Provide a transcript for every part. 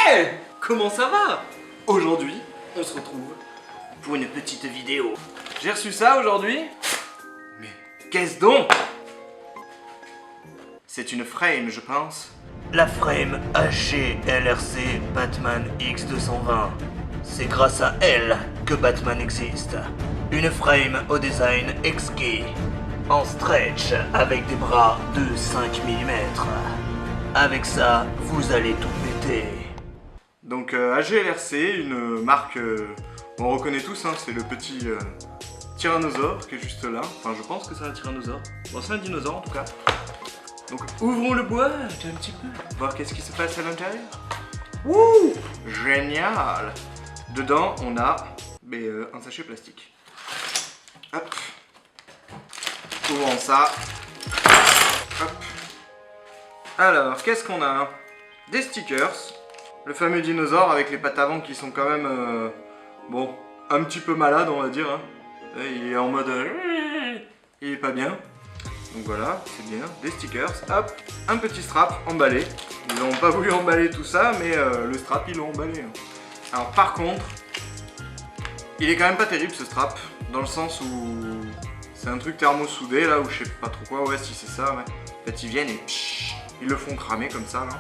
Hey! Comment ça va? Aujourd'hui, on se retrouve pour une petite vidéo. J'ai reçu ça aujourd'hui. Mais qu'est-ce donc? C'est une frame, je pense. La frame HG LRC Batman X220. C'est grâce à elle que Batman existe. Une frame au design exquis, en stretch avec des bras de 5 mm. Avec ça, vous allez tout péter. Donc AGLRC, une marque, on reconnaît tous, hein, c'est le petit tyrannosaure qui est juste là. Enfin, je pense que c'est un tyrannosaure. Bon, c'est un dinosaure en tout cas. Donc ouvrons le boîte un petit peu, voir qu'est-ce qui se passe à l'intérieur. Wouh! Génial! Dedans, on a un sachet plastique. Hop. Ouvrons ça. Hop. Alors, qu'est-ce qu'on a? Des stickers. Le fameux dinosaure avec les pattes avant qui sont quand même, bon, un petit peu malades, on va dire. Hein. Il est en mode... il est pas bien. Donc voilà, c'est bien. Des stickers. Hop. Un petit strap emballé. Ils n'ont pas voulu emballer tout ça, mais le strap, ils l'ont emballé. Alors par contre, il est quand même pas terrible ce strap. Dans le sens où c'est un truc thermosoudé là, ou je sais pas trop quoi. Ouais, si c'est ça, ouais. En fait, ils viennent et ils le font cramer comme ça là.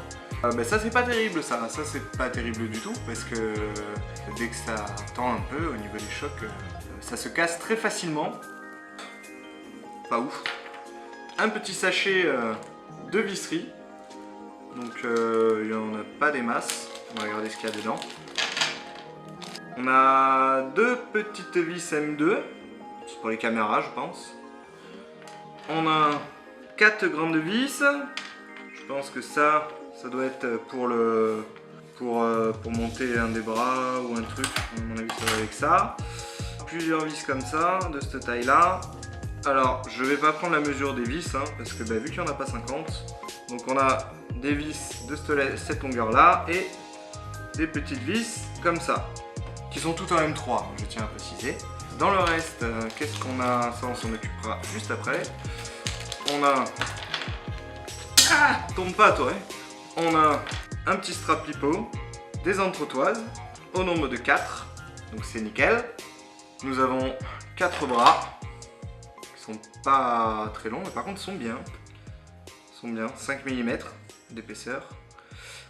Ça c'est pas terrible ça c'est pas terrible du tout parce que dès que ça tend un peu au niveau des chocs, ça se casse très facilement. Pas ouf. Un petit sachet de visserie. Donc il n'y en a pas des masses. On va regarder ce qu'il y a dedans. On a deux petites vis M2. C'est pour les caméras je pense. On a 4 grandes vis. Je pense que ça doit être pour monter un des bras ou un truc. À mon avis, ça va avec ça. Plusieurs vis comme ça, de cette taille-là. Alors, je vais pas prendre la mesure des vis, hein, parce que vu qu'il n'y en a pas 50, donc on a des vis de cette longueur-là et des petites vis comme ça, qui sont toutes en M3, je tiens à préciser. Dans le reste, qu'est-ce qu'on a? Ça, on s'en occupera juste après. On a... Ah, tombe pas toi, hein. On a un petit strap lipo, des entretoises, au nombre de 4, donc c'est nickel. Nous avons 4 bras, qui sont pas très longs, mais par contre sont bien. 5 mm d'épaisseur.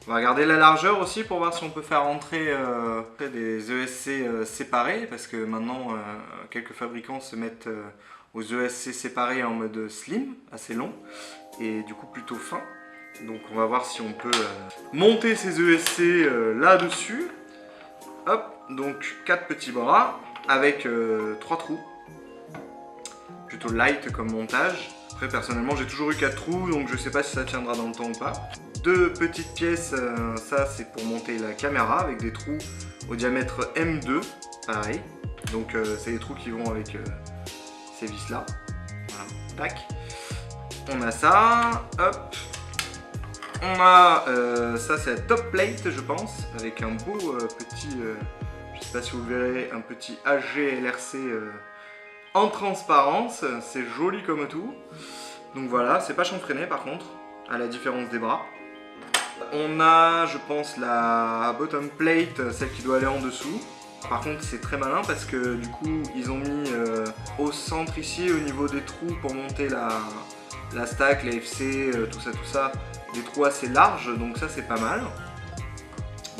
On va regarder la largeur aussi pour voir si on peut faire rentrer des ESC séparés, parce que maintenant quelques fabricants se mettent aux ESC séparés en mode slim, assez long, et du coup plutôt fin. Donc on va voir si on peut monter ces ESC là-dessus. Hop, donc 4 petits bras avec 3 trous. Plutôt light comme montage. Après personnellement j'ai toujours eu 4 trous, donc je sais pas si ça tiendra dans le temps ou pas. 2 petites pièces, ça c'est pour monter la caméra avec des trous au diamètre M2, pareil. Donc c'est les trous qui vont avec ces vis là. Voilà, tac. On a ça, hop. On a, ça c'est la top plate je pense, avec un beau petit, je sais pas si vous verrez, un petit HG LRC en transparence, c'est joli comme tout. Donc voilà, c'est pas chanfreiné par contre, à la différence des bras. On a, je pense, la bottom plate, celle qui doit aller en dessous. Par contre c'est très malin parce que du coup ils ont mis au centre ici, au niveau des trous pour monter la stack, les FC, tout ça, des trous assez larges, donc ça c'est pas mal.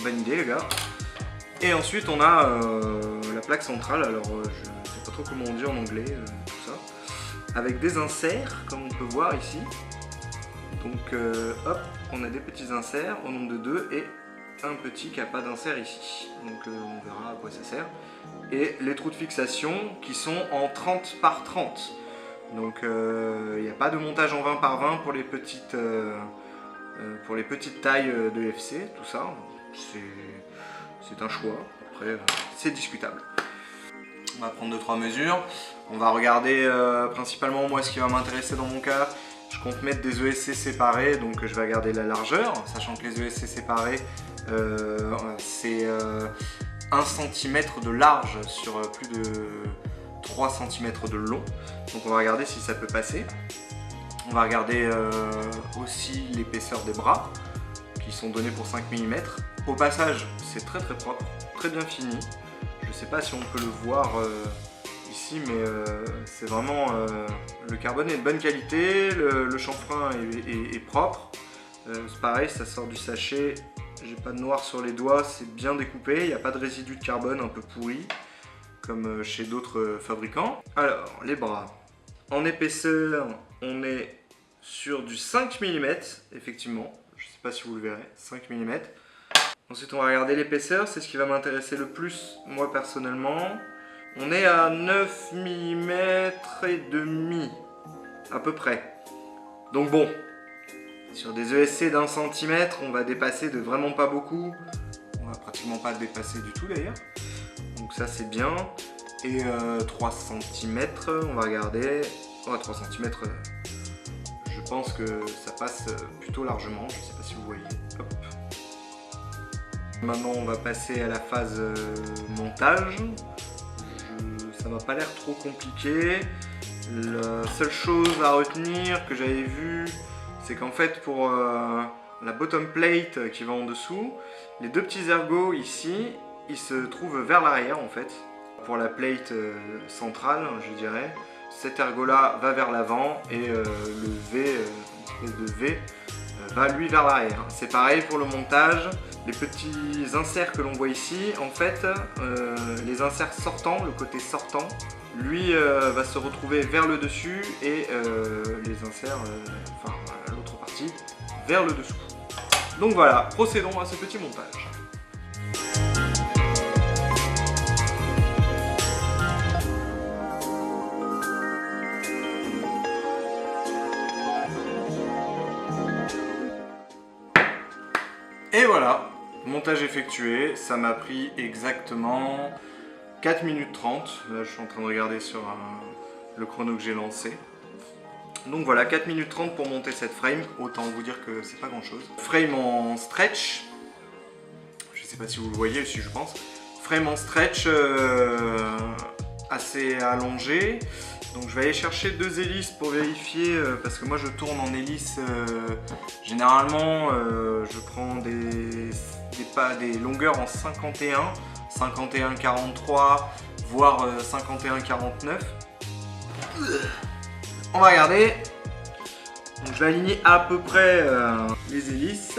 Bonne idée les gars. Et ensuite on a la plaque centrale, alors je sais pas trop comment on dit en anglais, tout ça. Avec des inserts, comme on peut voir ici. Donc hop, on a des petits inserts au nombre de 2 et un petit qui n'a pas d'insert ici. Donc on verra à quoi ça sert. Et les trous de fixation qui sont en 30 par 30. Donc il n'y a pas de montage en 20 par 20 pour les petites tailles de FC, tout ça. C'est un choix, après c'est discutable. On va prendre 2-3 mesures. On va regarder principalement moi ce qui va m'intéresser dans mon cas. Je compte mettre des ESC séparés, donc je vais regarder la largeur, sachant que les ESC séparés c'est 1 cm de large sur plus de 3 cm de long. Donc on va regarder si ça peut passer. On va regarder aussi l'épaisseur des bras, qui sont donnés pour 5 mm. Au passage, c'est très propre, très bien fini. Je ne sais pas si on peut le voir ici, mais c'est vraiment... le carbone est de bonne qualité, le chanfrein est propre. C'est pareil, ça sort du sachet, j'ai pas de noir sur les doigts, c'est bien découpé, il n'y a pas de résidus de carbone un peu pourri, comme chez d'autres fabricants. Alors, les bras. En épaisseur, on est sur du 5 mm, effectivement. Je ne sais pas si vous le verrez, 5 mm. Ensuite, on va regarder l'épaisseur, c'est ce qui va m'intéresser le plus, moi personnellement. On est à 9 mm et demi, à peu près. Donc bon, sur des ESC d'1 cm, on va dépasser de vraiment pas beaucoup. On va pratiquement pas le dépasser du tout d'ailleurs. Donc ça c'est bien. Et 3 cm, on va regarder. Oh, 3 cm, je pense que ça passe plutôt largement. Je ne sais pas si vous voyez. Hop. Maintenant on va passer à la phase montage. Ça m'a pas l'air trop compliqué. La seule chose à retenir que j'avais vue, c'est qu'en fait pour la bottom plate qui va en dessous, les deux petits ergots ici, ils se trouvent vers l'arrière en fait. Pour la plate centrale, je dirais, cet ergot là va vers l'avant et le V, une espèce de V, va lui vers l'arrière. C'est pareil pour le montage. Les petits inserts que l'on voit ici, en fait, les inserts sortants, le côté sortant, lui va se retrouver vers le dessus et les inserts, enfin l'autre partie, vers le dessous. Donc voilà, procédons à ce petit montage. Et voilà, montage effectué, ça m'a pris exactement 4 minutes 30. Là je suis en train de regarder sur le chrono que j'ai lancé. Donc voilà, 4 minutes 30 pour monter cette frame, autant vous dire que c'est pas grand chose. Frame en stretch, je sais pas si vous le voyez, si je pense. Frame en stretch assez allongé. Donc je vais aller chercher 2 hélices pour vérifier, parce que moi je tourne en hélice, généralement je prends des longueurs en 51, 51-43, voire 51-49. On va regarder. Donc je vais aligner à peu près les hélices.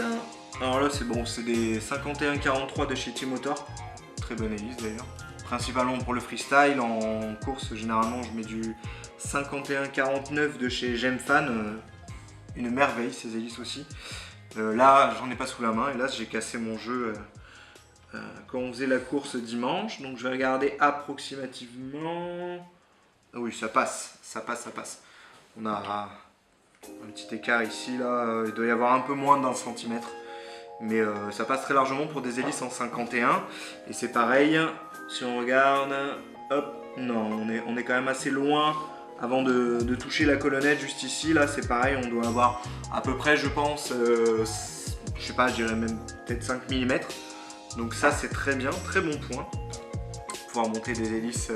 Alors là c'est bon, c'est des 51-43 de chez T-Motor, très bonne hélice d'ailleurs. Principalement pour le freestyle, en course généralement je mets du 51-49 de chez Gemfan, une merveille ces hélices aussi. Là j'en ai pas sous la main, hélas j'ai cassé mon jeu quand on faisait la course dimanche, donc je vais regarder approximativement. Ah oui, ça passe. On a un petit écart ici, là, il doit y avoir un peu moins d'1 cm, mais ça passe très largement pour des hélices en 51, et c'est pareil. Si on regarde, hop, non, on est quand même assez loin avant de toucher la colonnette juste ici. Là, c'est pareil, on doit avoir à peu près, je pense, je sais pas, je dirais même peut-être 5 mm. Donc ça, c'est très bien, très bon point. Pouvoir monter des hélices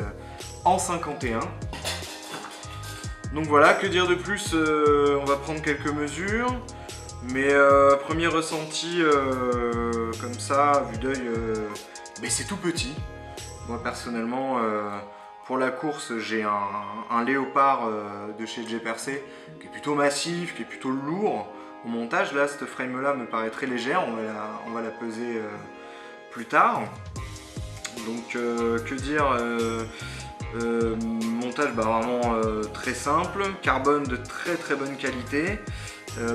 en 51. Donc voilà, que dire de plus, on va prendre quelques mesures. Mais premier ressenti, comme ça, vue d'œil, mais c'est tout petit. Moi personnellement, pour la course, j'ai un léopard de chez J-Percé qui est plutôt massif, qui est plutôt lourd. Au montage, là, cette frame là me paraît très légère, on va la peser plus tard. Donc que dire, montage vraiment très simple, carbone de très bonne qualité.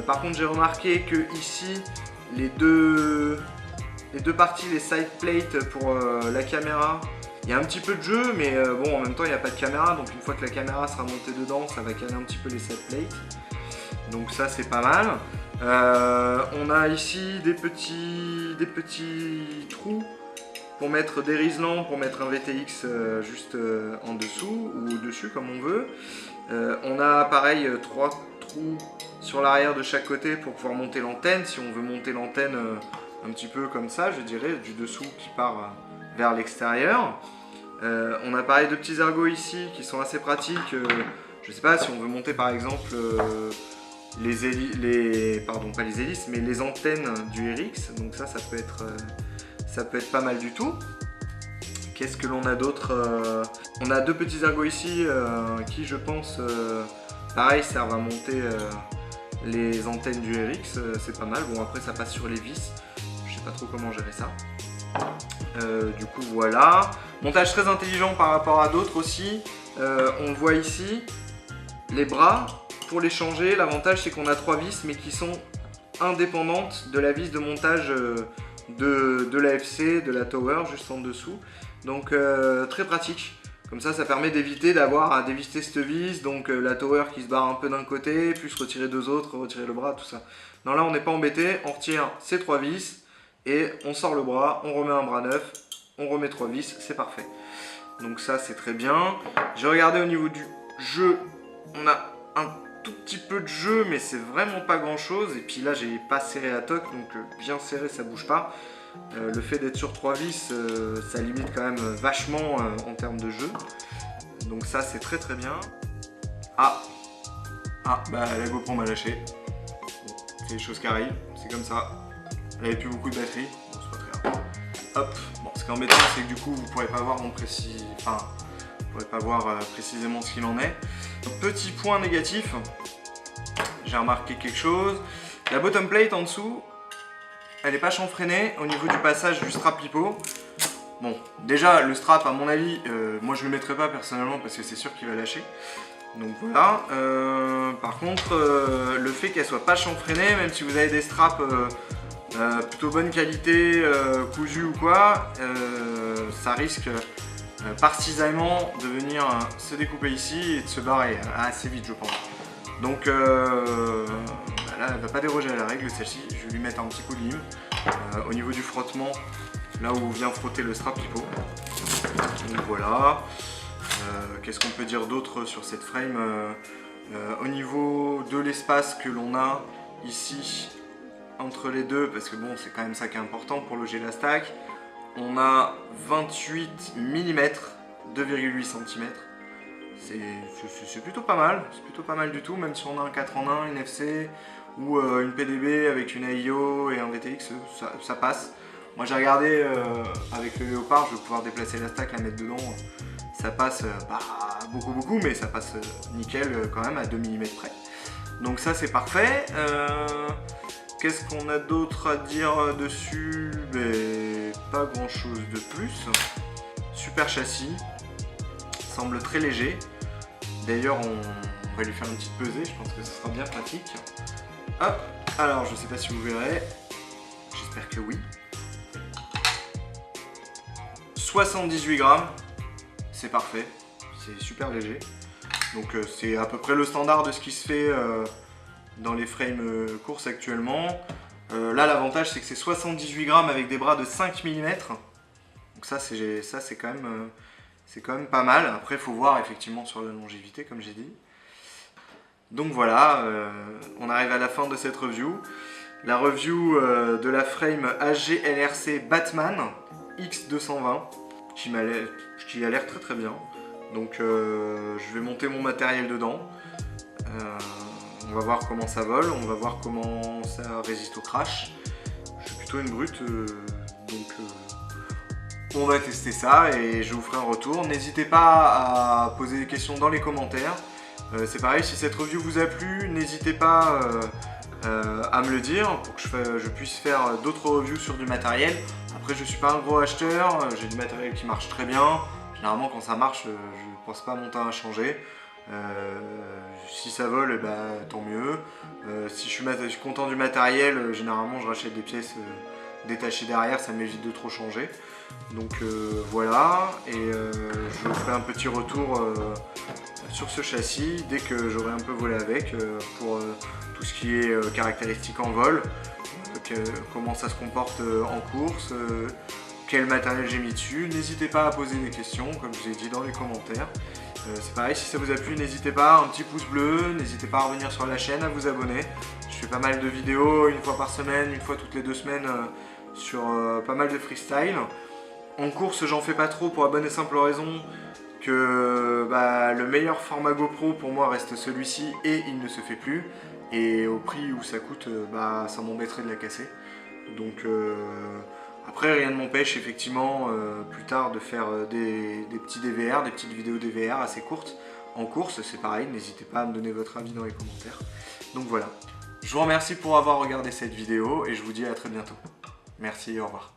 Par contre j'ai remarqué que ici les deux parties, les side plates pour la caméra, il y a un petit peu de jeu, mais bon, en même temps il n'y a pas de caméra, donc une fois que la caméra sera montée dedans, ça va caler un petit peu les side plates. Donc ça c'est pas mal. On a ici des petits trous pour mettre des riselants, pour mettre un VTX juste en dessous ou au-dessus comme on veut. On a pareil 3 trous sur l'arrière de chaque côté pour pouvoir monter l'antenne, si on veut monter l'antenne un petit peu comme ça, je dirais, du dessous qui part vers l'extérieur. On a pareil 2 petits ergots ici qui sont assez pratiques. Je sais pas, si on veut monter par exemple pardon, pas les hélices, mais les antennes du RX. Donc ça peut être pas mal du tout. Qu'est-ce que l'on a d'autre? On a deux petits ergots ici qui, je pense, pareil, servent à monter les antennes du RX. C'est pas mal. Bon, après, ça passe sur les vis. Je sais pas trop comment gérer ça. Du coup, voilà. Montage très intelligent par rapport à d'autres aussi. On voit ici les bras. Pour les changer, l'avantage c'est qu'on a 3 vis mais qui sont indépendantes de la vis de montage de l'AFC, de la tower juste en dessous. Donc très pratique. Comme ça permet d'éviter d'avoir à dévisser cette vis, donc la tower qui se barre un peu d'un côté, puis retirer 2 autres, retirer le bras, tout ça. Non, là on n'est pas embêté, on retire ces 3 vis et on sort le bras, on remet un bras neuf, on remet 3 vis, c'est parfait. Donc ça c'est très bien. J'ai regardé au niveau du jeu, on a un tout petit peu de jeu, mais c'est vraiment pas grand chose. Et puis là j'ai pas serré la toque, donc bien serré ça bouge pas. Le fait d'être sur 3 vis, ça limite quand même vachement en termes de jeu. Donc ça c'est très très bien. Bah la GoPro m'a lâché. Bon, c'est des choses qui arrivent, c'est comme ça. Elle avait plus beaucoup de batterie, bon c'est pas très grave. Hop, bon ce qui est embêtant c'est que du coup vous pourrez pas voir mon précis. Enfin, vous pourrez pas voir précisément ce qu'il en est. Petit point négatif, j'ai remarqué quelque chose. La bottom plate en dessous, elle n'est pas chanfreinée au niveau du passage du strap lipo. Bon, déjà le strap à mon avis, moi je le mettrai pas personnellement parce que c'est sûr qu'il va lâcher. Donc voilà. Par contre, le fait qu'elle soit pas chanfreinée, même si vous avez des straps plutôt bonne qualité, cousus ou quoi, ça risque partisanement de venir se découper ici et de se barrer assez vite je pense. Donc là elle va pas déroger à la règle celle-ci, je vais lui mettre un petit coup de lime au niveau du frottement, là où vient frotter le strap lipo. Donc voilà. Qu'est-ce qu'on peut dire d'autre sur cette frame? Au niveau de l'espace que l'on a ici entre les deux, parce que bon c'est quand même ça qui est important pour loger la stack, on a 28 mm, 2,8 cm. C'est plutôt pas mal, c'est plutôt pas mal du tout, même si on a un 4 en 1, une FC ou une PDB avec une AIO et un VTX, ça passe. Moi j'ai regardé avec le Léopard, je vais pouvoir déplacer la stack, la mettre dedans, ça passe pas beaucoup, mais ça passe nickel quand même à 2 mm près. Donc ça c'est parfait. Qu'est-ce qu'on a d'autre à dire dessus? Pas grand chose de plus. Super châssis, semble très léger. D'ailleurs on va lui faire une petite pesée, je pense que ce sera bien pratique. Hop, alors je sais pas si vous verrez, j'espère que oui. 78 grammes, c'est parfait, c'est super léger. Donc c'est à peu près le standard de ce qui se fait dans les frames courses actuellement. Là l'avantage c'est que c'est 78 grammes avec des bras de 5 mm. Donc ça c'est quand même pas mal. Après il faut voir effectivement sur la longévité comme j'ai dit. Donc voilà, on arrive à la fin de cette review. La review de la frame AG LRC Batman X220 qui a l'air très très bien. Donc je vais monter mon matériel dedans. On va voir comment ça vole, on va voir comment ça résiste au crash. Je suis plutôt une brute, donc on va tester ça et je vous ferai un retour. N'hésitez pas à poser des questions dans les commentaires. C'est pareil, si cette review vous a plu, n'hésitez pas à me le dire pour que je puisse faire d'autres reviews sur du matériel. Après je suis pas un gros acheteur, j'ai du matériel qui marche très bien. Généralement quand ça marche, je ne pense pas mon temps à changer. Si ça vole, tant mieux. Si je suis content du matériel, généralement je rachète des pièces détachées derrière, ça m'évite de trop changer. Donc voilà, et je vous ferai un petit retour sur ce châssis dès que j'aurai un peu volé avec pour tout ce qui est caractéristiques en vol, comment ça se comporte en course, quel matériel j'ai mis dessus. N'hésitez pas à poser des questions, comme je vous ai dit dans les commentaires. C'est pareil, si ça vous a plu, n'hésitez pas, un petit pouce bleu, n'hésitez pas à revenir sur la chaîne, à vous abonner. Je fais pas mal de vidéos, une fois par semaine, une fois toutes les 2 semaines, sur pas mal de freestyle. En course, j'en fais pas trop pour la bonne et simple raison que le meilleur format GoPro pour moi reste celui-ci et il ne se fait plus. et au prix où ça coûte, bah ça m'embêterait de la casser. Donc après rien ne m'empêche effectivement plus tard de faire des petits DVR, des petites vidéos DVR assez courtes en course, c'est pareil, n'hésitez pas à me donner votre avis dans les commentaires. Donc voilà, je vous remercie pour avoir regardé cette vidéo et je vous dis à très bientôt. Merci et au revoir.